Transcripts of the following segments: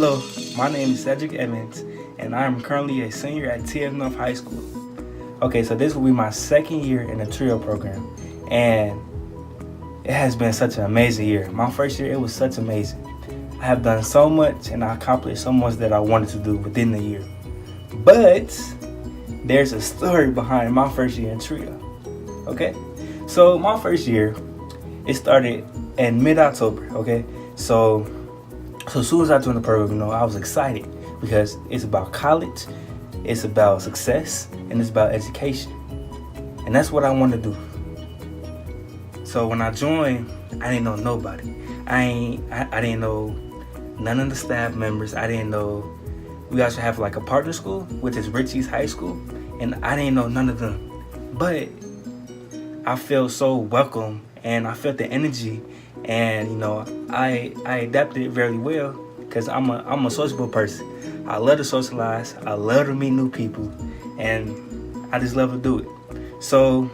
Hello, my name is Cedric Evans, and I am currently a senior at TF North High School. Okay, so this will be my second year in the trio program, and it has been such an amazing year. My first year, it was such amazing. I have done so much, and I accomplished so much that I wanted to do within the year. But there's a story behind my first year in trio. Okay, so my first year, it started in mid-October. Okay, so as soon as I joined the program, I was excited because it's about college, it's about success, and it's about education. And that's what I want to do. So when I joined, I didn't know nobody. I didn't know none of the staff members. I didn't know, we also have like a partner school, which is Richie's High School, and I didn't know none of them. But I felt so welcome, and I felt the energy, and I adapted very well because I'm a sociable person. I love to socialize. I love to meet new people, and I just love to do it. So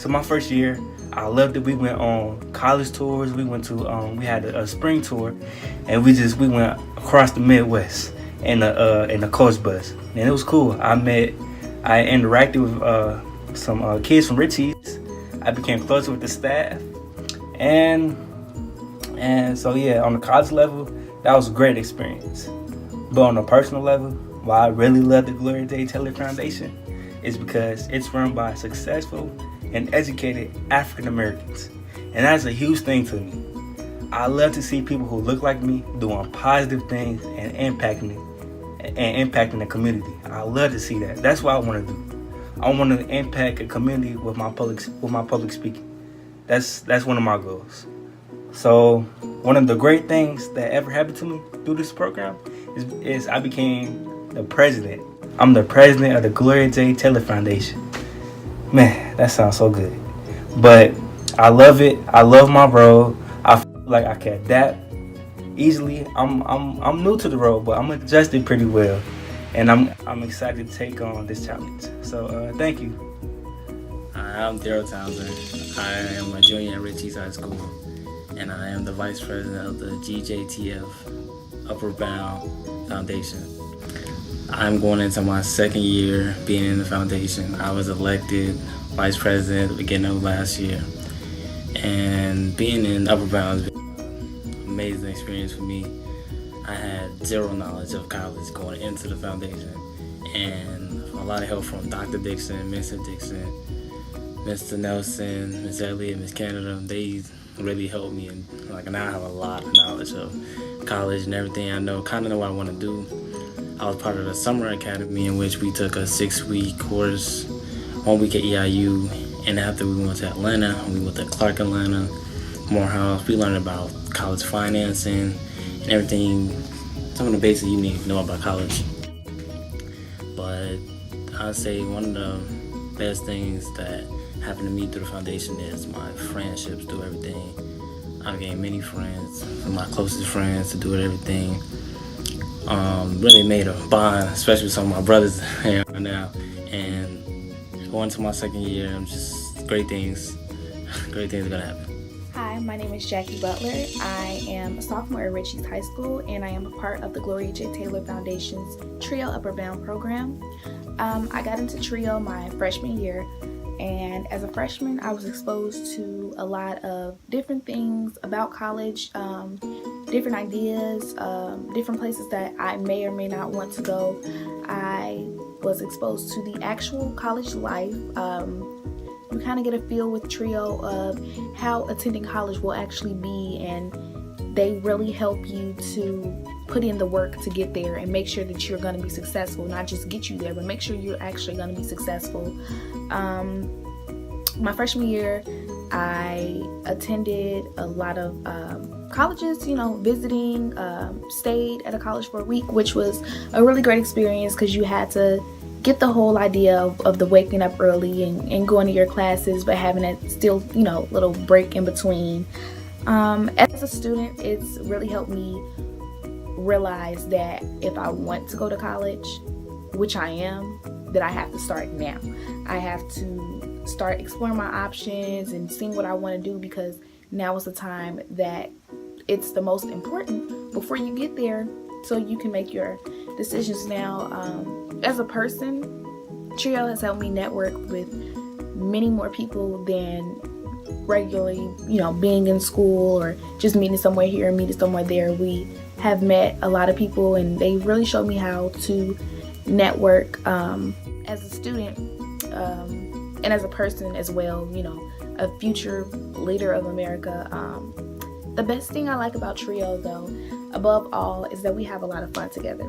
my first year, I loved it. We went on college tours. We went to we had a spring tour, and we went across the Midwest in a coach bus, and it was cool. I interacted with some kids from Richie's. I became closer with the staff, and so yeah, on the college level, that was a great experience. But on a personal level, why I really love the Gloria J Foundation is because it's run by successful and educated African Americans, and that's a huge thing to me. I love to see people who look like me doing positive things and impacting the community. I love to see that. That's what I want to do. I want to impact a community with my public speaking. That's one of my goals. So one of the great things that ever happened to me through this program is I became the president. I'm the president of the Gloria J Foundation. Man, that sounds so good. But I love it. I love my role. I feel like I can adapt easily. I'm new to the role, but I'm adjusted pretty well, and I'm excited to take on this challenge. So thank you. Hi, I'm Darryl Townsend. I am a junior at Richie's High School, and I am the vice president of the GJTF Upper Bound Foundation. I'm going into my second year being in the foundation. I was elected vice president at the beginning of last year, and being in Upper Bound has been an amazing experience for me. I had zero knowledge of college going into the foundation, and a lot of help from Dr. Dixon, Mr. Dixon, Mr. Nelson, Ms. Elliott, Ms. Canada. They really helped me, and now I have a lot of knowledge of college and everything. I know what I want to do. I was part of the summer academy in which we took a 6-week course, 1 week at EIU, and after we went to Atlanta, we went to Clark Atlanta, Morehouse. We learned about college financing and everything, some of the basics you need to know about college. But I'd say one of the best things that happened to me through the foundation is my friendships through everything. I've gained many friends, some of my closest friends to do everything. Really made a bond, especially with some of my brothers here now. And going to my second year, great things are gonna happen. Hi, my name is Jackie Butler. I am a sophomore at Richie's High School, and I am a part of the Gloria J Taylor Foundation's Trio Upper Bound program. I got into Trio my freshman year, and as a freshman, I was exposed to a lot of different things about college, different ideas, different places that I may or may not want to go. I was exposed to the actual college life. You kind of get a feel with Trio of how attending college will actually be, and they really help you to put in the work to get there and make sure that you're going to be successful. Not just get you there, but make sure you're actually going to be successful. My freshman year, I attended a lot of colleges, visiting, stayed at a college for a week, which was a really great experience because you had to get the whole idea of the waking up early and going to your classes, but having it still, little break in between. As a student, it's really helped me realize that if I want to go to college, which I am, that I have to start now. I have to start exploring my options and seeing what I want to do, because now is the time that it's the most important. Before you get there, so you can make your decisions now. As a person, Trio has helped me network with many more people than regularly, being in school or just meeting somewhere here and meeting somewhere there. We have met a lot of people, and they really showed me how to network as a student and as a person as well, a future leader of America. The best thing I like about Trio, though, above all, is that we have a lot of fun together,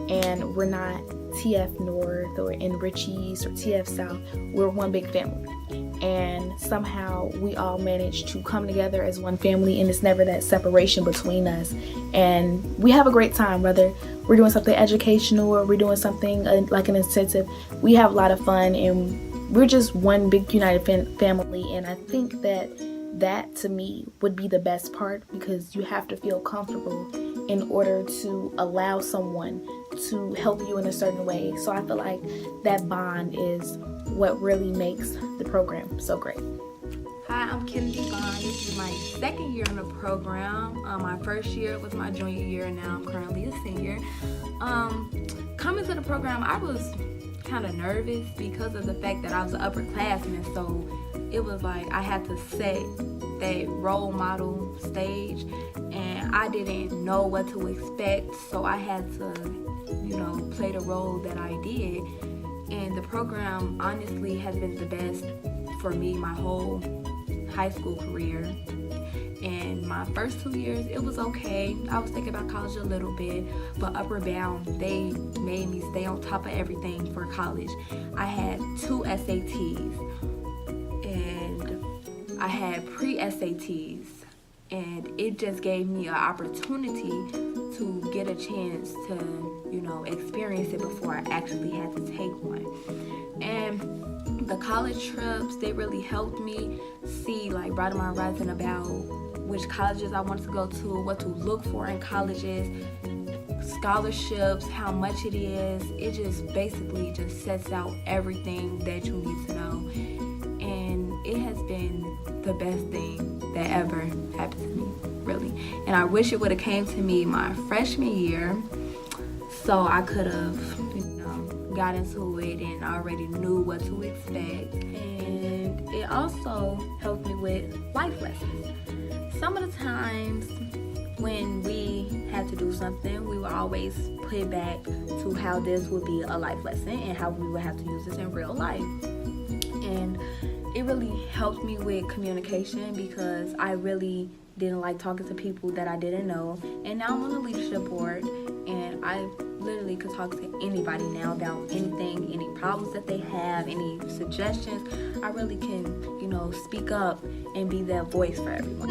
and we're not TF North or Enrich East or TF South. We're one big family, and somehow we all manage to come together as one family, and it's never that separation between us. And we have a great time, whether we're doing something educational or we're doing something like an incentive. We have a lot of fun, and we're just one big united family. And I think that to me would be the best part, because you have to feel comfortable in order to allow someone to help you in a certain way. So I feel like that bond is what really makes the program so great. Hi, I'm Kennedy Gunn. This is my second year in the program. My first year was my junior year, and now I'm currently a senior. Coming to the program, I was kind of nervous because of the fact that I was an upperclassman, so it was like I had to set that role model stage, and I didn't know what to expect, so I had to, play the role that I did. And the program honestly has been the best for me my whole high school career. And my first 2 years, it was okay. I was thinking about college a little bit, but Upper Bound, they made me stay on top of everything for college. I had 2 SATs, and I had pre-SATs, and it just gave me an opportunity to get a chance to, experience it before I actually had to take one. And the college trips, they really helped me see, brought my horizon about which colleges I wanted to go to, what to look for in colleges, scholarships, how much it is. It just basically just sets out everything that you need to know. And it has been the best thing that ever happened to me, really. And I wish it would have came to me my freshman year, so I could have, got into it and already knew what to expect. And it also helped me with life lessons. Some of the times when we had to do something, we would always put it back to how this would be a life lesson and how we would have to use this in real life. And it really helped me with communication, because I really didn't like talking to people that I didn't know. And now I'm on the leadership board, and I literally could talk to anybody now about anything, any problems that they have, any suggestions. I really can, speak up and be that voice for everyone.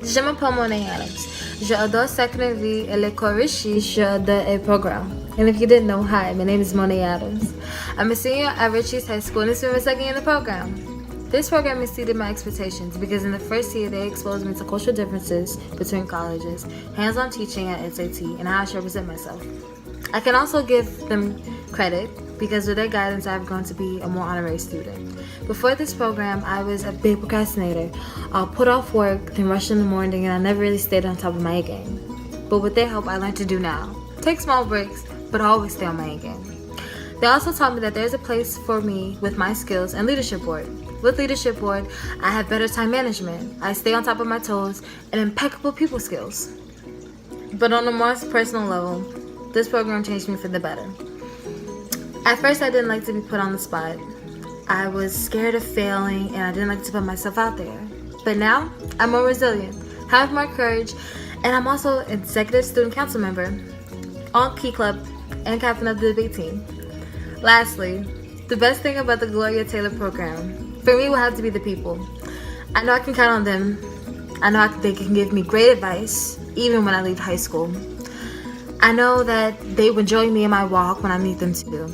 Je m'appelle Monet Adams. Je adore secondary et l'école Richie. Je adore a program. And if you didn't know, hi, my name is Monet Adams. I'm a senior at Richardson High School, and this is my second year in the program. This program exceeded my expectations because in the first year they exposed me to cultural differences between colleges, hands-on teaching at SAT, and how I should represent myself. I can also give them credit because with their guidance I've grown to be a more honorary student. Before this program, I was a big procrastinator. I'll put off work, then rush in the morning, and I never really stayed on top of my A game. But with their help, I learned to do now. Take small breaks, but always stay on my A game. They also taught me that there's a place for me with my skills and leadership board. With leadership board, I have better time management. I stay on top of my toes and impeccable people skills. But on a more personal level, this program changed me for the better. At first, I didn't like to be put on the spot. I was scared of failing, and I didn't like to put myself out there. But now, I'm more resilient, have more courage, and I'm also an executive student council member, on Key Club, and captain of the debate team. Lastly, the best thing about the Gloria Taylor program, for me, will have to be the people. I know I can count on them. I know they can give me great advice, even when I leave high school. I know that they will join me in my walk when I need them to.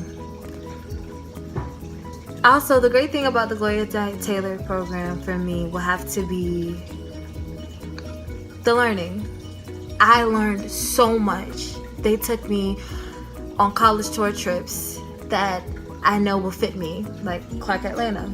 Also, the great thing about the Gloria J Taylor program for me will have to be the learning. I learned so much. They took me on college tour trips that I know will fit me, like Clark Atlanta.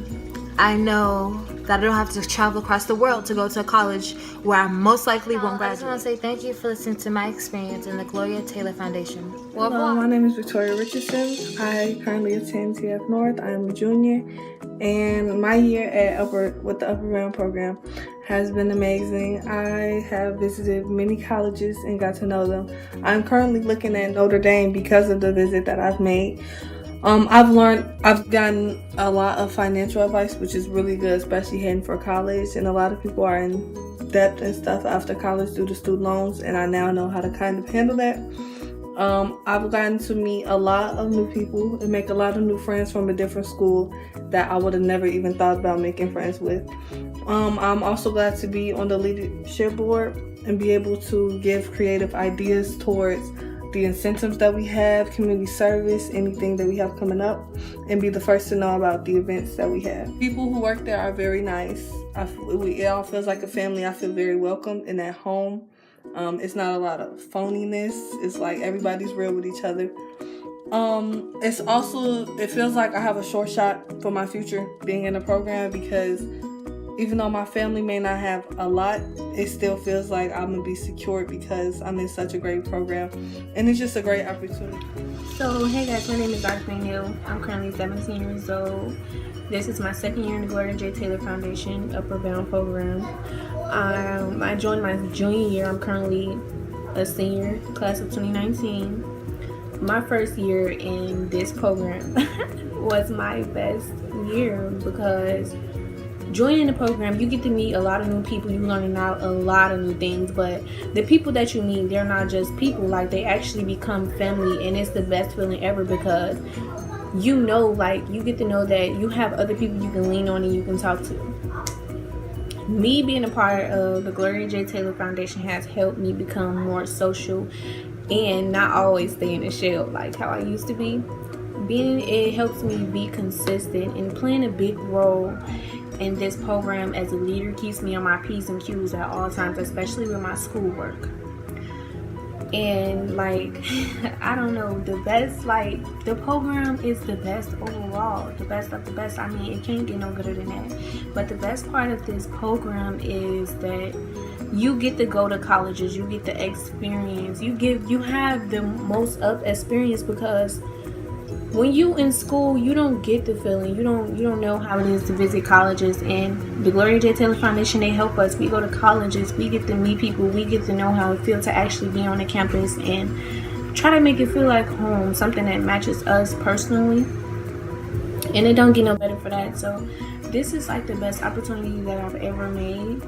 I know that I don't have to travel across the world to go to a college where I most likely won't graduate. I just want to say thank you for listening to my experience in the Gloria Taylor Foundation. Hello, my name is Victoria Richardson. I currently attend TF North. I am a junior, and my year with the Upper Round program has been amazing. I have visited many colleges and got to know them. I'm currently looking at Notre Dame because of the visit that I've made. I've gotten a lot of financial advice, which is really good, especially heading for college. And a lot of people are in debt and stuff after college due to student loans, and I now know how to kind of handle that. I've gotten to meet a lot of new people and make a lot of new friends from a different school that I would have never even thought about making friends with. I'm also glad to be on the leadership board and be able to give creative ideas towards the incentives that we have, community service, anything that we have coming up, and be the first to know about the events that we have. People who work there are very nice. It all feels like a family. I feel very welcome and at home. It's not a lot of phoniness. It's like everybody's real with each other. It feels like I have a short shot for my future being in the program, because even though my family may not have a lot, it still feels like I'm going to be secured because I'm in such a great program. And it's just a great opportunity. So, hey guys, my name is Dr. Neal. I'm currently 17 years old. This is my second year in the Gloria J Taylor Foundation Upper Bound program. I joined my junior year. I'm currently a senior, class of 2019. My first year in this program was my best year because joining the program, you get to meet a lot of new people. You learn out a lot of new things, but the people that you meet, they're not just people. Like, they actually become family, and it's the best feeling ever because you get to know that you have other people you can lean on and you can talk to. Me being a part of the Gloria J Taylor Foundation has helped me become more social and not always stay in a shell like how I used to be. It helps me be consistent and playing a big role in this program as a leader keeps me on my P's and Q's at all times, especially with my schoolwork. And I don't know, the program is the best overall, the best of the best. I mean, it can't get no gooder than that. But the best part of this program is that you get to go to colleges, you get the experience, you have the most of experience, because when you in school, you don't get the feeling, you don't know how it is to visit colleges. And the Gloria J Taylor Foundation, they help us. We go to colleges, we get to meet people, we get to know how it feels to actually be on the campus and try to make it feel like home, something that matches us personally. And it don't get no better for that. So this is like the best opportunity that I've ever made.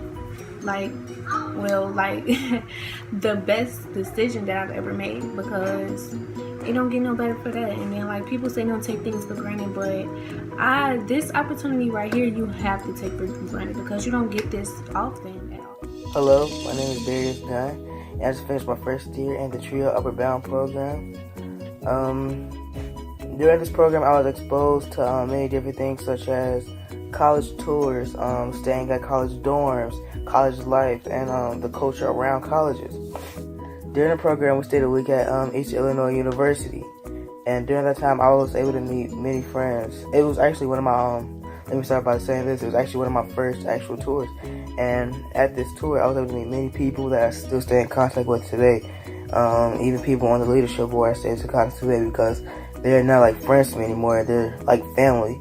The best decision that I've ever made, because it don't get no better for that. And then people say don't take things for granted, but this opportunity right here, you have to take for granted because you don't get this often at all. Hello, my name is Darrius Gunn, and I just finished my first year in the Trio Upper Bound program. During this program, I was exposed to many different things, such as college tours, staying at college dorms, college life, and the culture around colleges. During the program, we stayed a week at East Illinois University, and during that time, I was able to meet many friends. It was actually one of my, let me start by saying this, it was actually one of my first actual tours, and at this tour, I was able to meet many people that I still stay in contact with today, even people on the leadership board I stay in contact with today, because they're not like friends to me anymore, they're like family.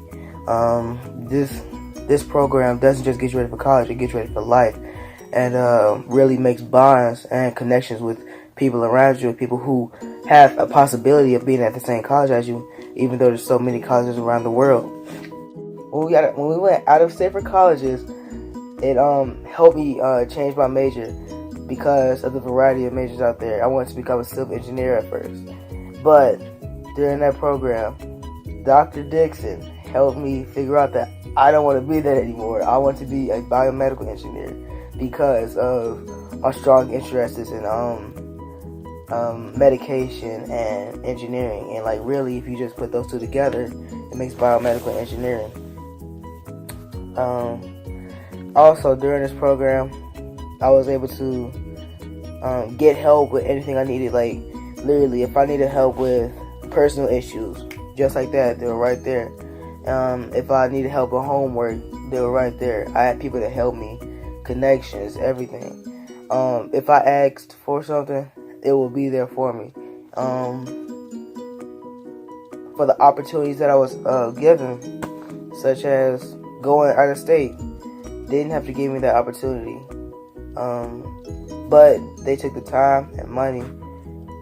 This program doesn't just get you ready for college, it gets you ready for life, and really makes bonds and connections with people around you, people who have a possibility of being at the same college as you, even though there's so many colleges around the world. When we went out of state for colleges, it helped me change my major because of the variety of majors out there. I wanted to become a civil engineer at first, but during that program, Dr. Dixon helped me figure out that I don't want to be that anymore. I want to be a biomedical engineer because of my strong interests in medication and engineering. And really, if you just put those two together, it makes biomedical engineering. Also, during this program, I was able to get help with anything I needed. Literally, if I needed help with personal issues, just like that, they were right there. If I needed help with homework, they were right there. I had people that helped me, connections, everything. If I asked for something, it will be there for me. For the opportunities that I was given, such as going out of state, they didn't have to give me that opportunity. But they took the time and money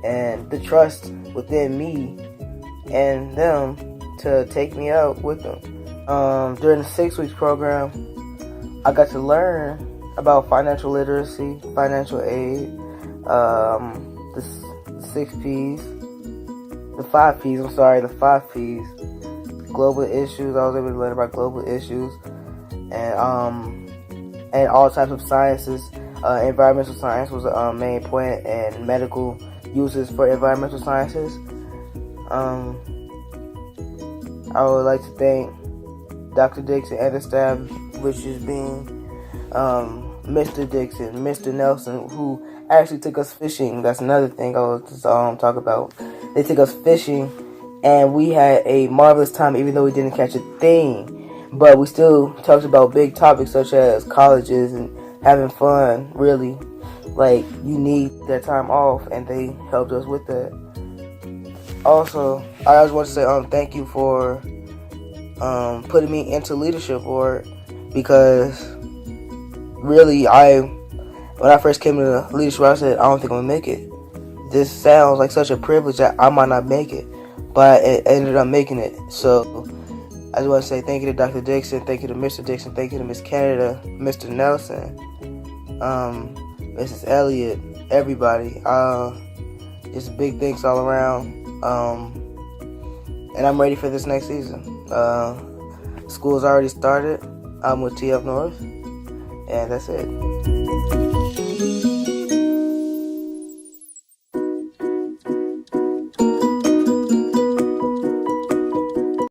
and the trust within me and them to take me out with them. During the 6 weeks program, I got to learn about financial literacy, financial aid, the 6 P's, the 5 P's, the 5 P's, global issues. I was able to learn about global issues and all types of sciences. Environmental science was a main point, and medical uses for environmental sciences. I would like to thank Dr. Dixon and the staff, which is being Mr. Dixon, Mr. Nelson, who actually took us fishing. That's another thing I was talk about. They took us fishing, and we had a marvelous time, even though we didn't catch a thing. But we still talked about big topics such as colleges and having fun. Really, like, you need that time off, and they helped us with that. Also, I just want to say thank you for putting me into leadership board, because really, when I first came into leadership, I said, I don't think I'm gonna make it. This sounds like such a privilege that I might not make it, but I ended up making it. So I just want to say thank you to Dr. Dixon, thank you to Mr. Dixon, thank you to Miss Canada, Mr. Nelson, Mrs. Elliott, everybody. Just big thanks all around. And I'm ready for this next season. School's already started. I'm with TF North, and that's it.